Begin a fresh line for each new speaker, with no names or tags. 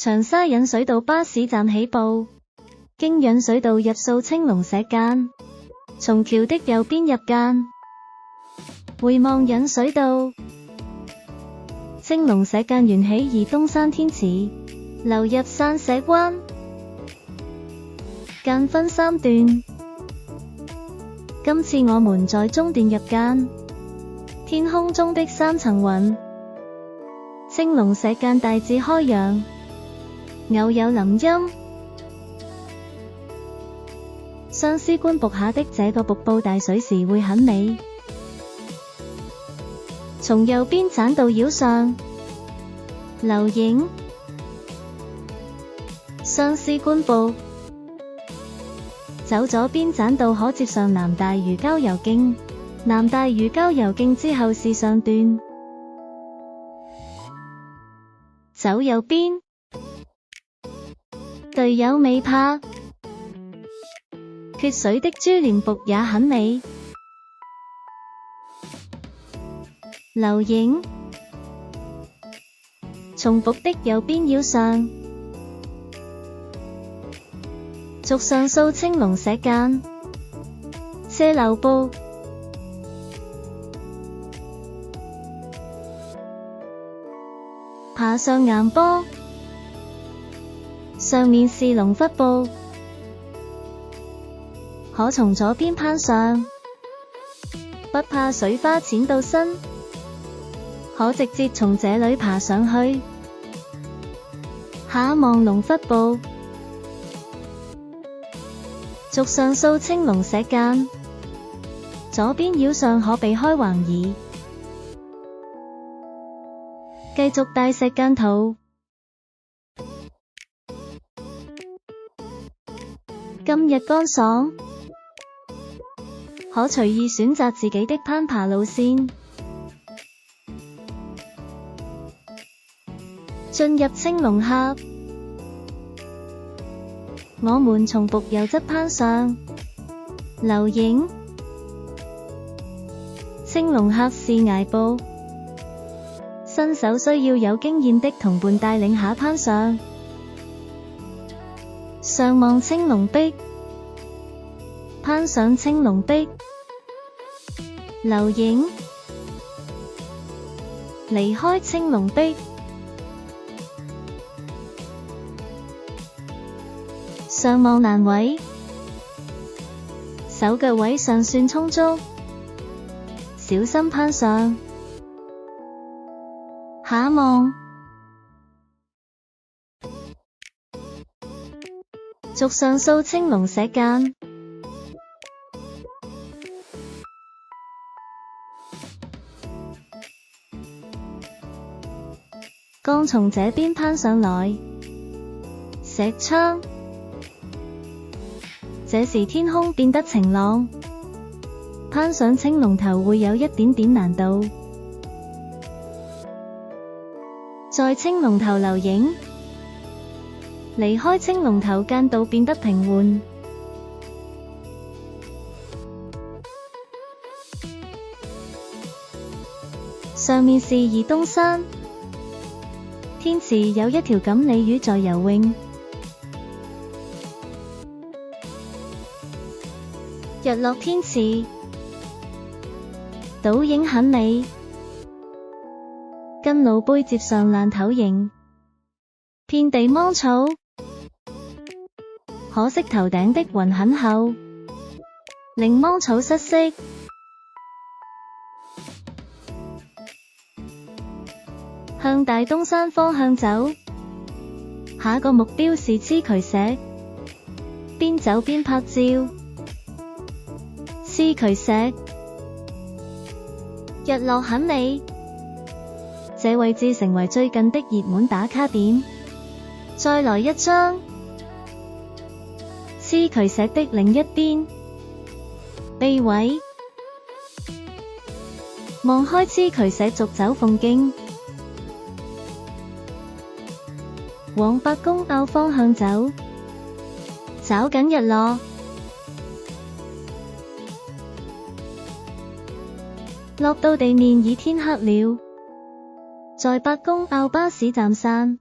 長沙引水道巴士站起步，經引水道入數青龍石澗，從橋的右邊入澗，回望引水道。青龍石澗緣起而東山天池，流入散石灣。澗分3段，今次我們在中段入澗。天空中的3層雲，青龍石澗大致開揚，偶有林蔭。相思觀瀑下的這個瀑布大水時會很美。從右邊棧道繞上，留影。相思觀瀑，走左邊棧道可接上南大嶼郊遊徑。南大嶼郊遊徑之後是上段，走右邊，隊友尾拍，缺水的珠簾瀑也很美。留影，從瀑的右邊繞上，續上數青龍石澗，射流瀑。爬上岩坡，上面是龍笏瀑，可從左邊攀上，不怕水花濺到身，可直接從這裡爬上去。下望龍笏瀑，續上數青龍石澗，左邊繞上可避開橫移。繼續大石澗圖。今日乾爽，可隨意選擇自己的攀爬路線。進入青龍峽，我們從瀑右側攀上，留影。青龍峽是崖瀑，新手需要有經驗的同伴帶領下攀上。上望青龍壁，攀上青龍壁，留影。離開青龍壁，上望欄位，手腳位尚算充足，小心攀上。下望，續上數青龍石澗，剛從這邊攀上來，石窗，這時天空變得晴朗，攀上青龍頭會有一點點難度。在青龍頭留影，離開青龍頭澗道變得平緩。上面是宜東山，天池有一條錦鯉魚在游泳。日落天池，倒影很美。跟路背接上爛頭營，遍地芒草，可惜頭頂的雲很厚，令芒草失色。向大東山方向走，下個目標是黐渠石，邊走邊拍照。黐渠石，日落很美。這位置成為最近的熱門打卡點。再來一張。黐渠石的另一邊，秘位，望開黐渠石續走鳳徑，往伯公坳方向走，找緊日落。落到地面已天黑了，在伯公坳巴士站散。